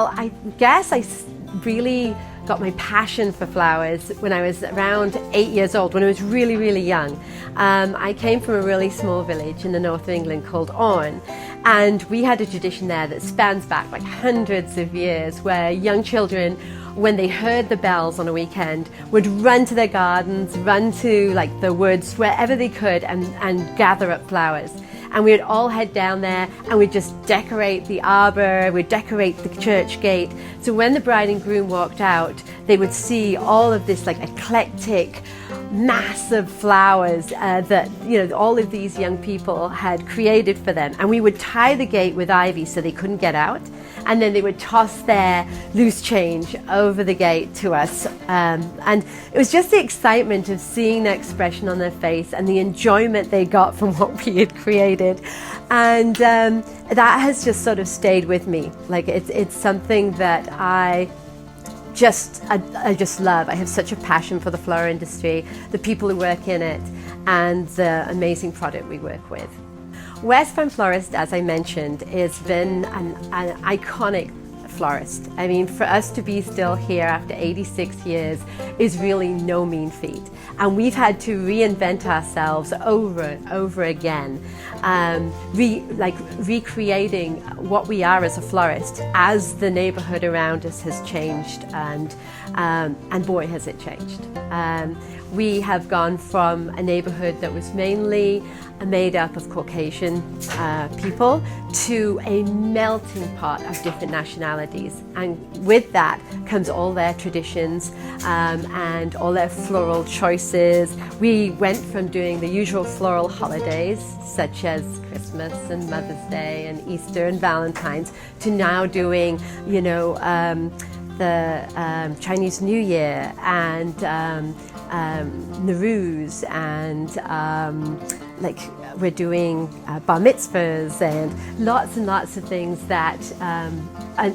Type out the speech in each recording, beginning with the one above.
Well, I guess really got my passion for flowers when I was around 8 years old, when I was really, really young. I came from a really small village in the north of England called Orne, and we had a tradition there that spans back like hundreds of years, where young children, when they heard the bells on a weekend, would run to their gardens, run to like the woods, wherever they could, and gather up flowers. And we would all head down there and we'd just decorate the arbor, we'd decorate the church gate. So when the bride and groom walked out, they would see all of this like eclectic mass of flowers that, you know, all of these young people had created for them. And we would tie the gate with ivy so they couldn't get out. And then they would toss their loose change over the gate to us. And it was just the excitement of seeing the expression on their face and the enjoyment they got from what we had created. And that has just sort of stayed with me. Like it's something that I just love. I have such a passion for the flower industry, the people who work in it, and the amazing product we work with. West Van Florist, as I mentioned, has been an iconic florist. I mean, for us to be still here after 86 years is really no mean feat. And we've had to reinvent ourselves over and over again, recreating what we are as a florist as the neighborhood around us has changed, and boy has it changed. We have gone from a neighborhood that was mainly made up of Caucasian people to a melting pot of different nationalities, and with that comes all their traditions and all their floral choices. We went from doing the usual floral holidays such as Christmas and Mother's Day and Easter and Valentine's to now doing, you know, the Chinese New Year and Nowruz, and like we're doing bar mitzvahs and lots of things that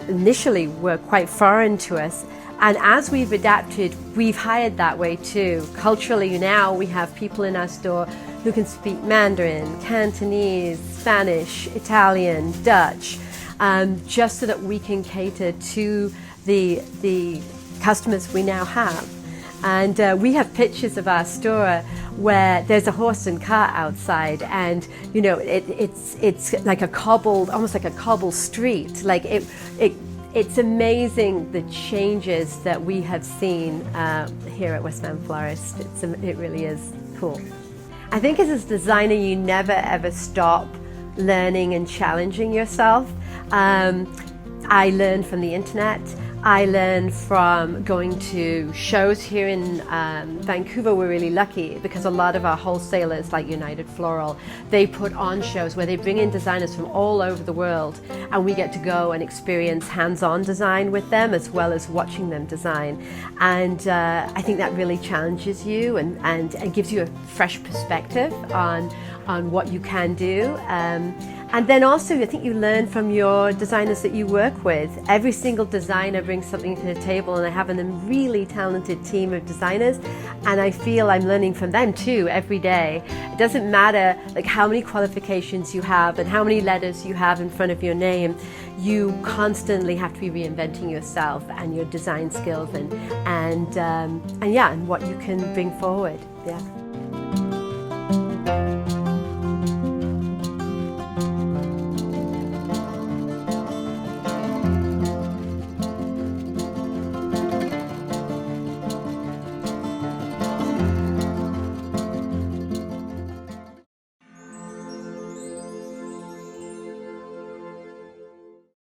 initially were quite foreign to us. And as we've adapted, we've hired that way too. Culturally now we have people in our store who can speak Mandarin, Cantonese, Spanish, Italian, Dutch, just so that we can cater to the customers we now have. And we have pictures of our store where there's a horse and cart outside, and you know it's like a cobbled, almost like a cobbled street. Like it's amazing the changes that we have seen here at West Van Florist. It really is cool. I think as a designer, you never ever stop learning and challenging yourself. I learned from the internet. I learned from going to shows here in Vancouver. We're really lucky because a lot of our wholesalers, like United Floral, they put on shows where they bring in designers from all over the world, and we get to go and experience hands-on design with them as well as watching them design. And I think that really challenges you and gives you a fresh perspective on what you can do. And then also, I think you learn from your designers that you work with. Every single designer brings something to the table, and I have a really talented team of designers, and I feel I'm learning from them too every day. It doesn't matter like how many qualifications you have and how many letters you have in front of your name. You constantly have to be reinventing yourself and your design skills and what you can bring forward. Yeah.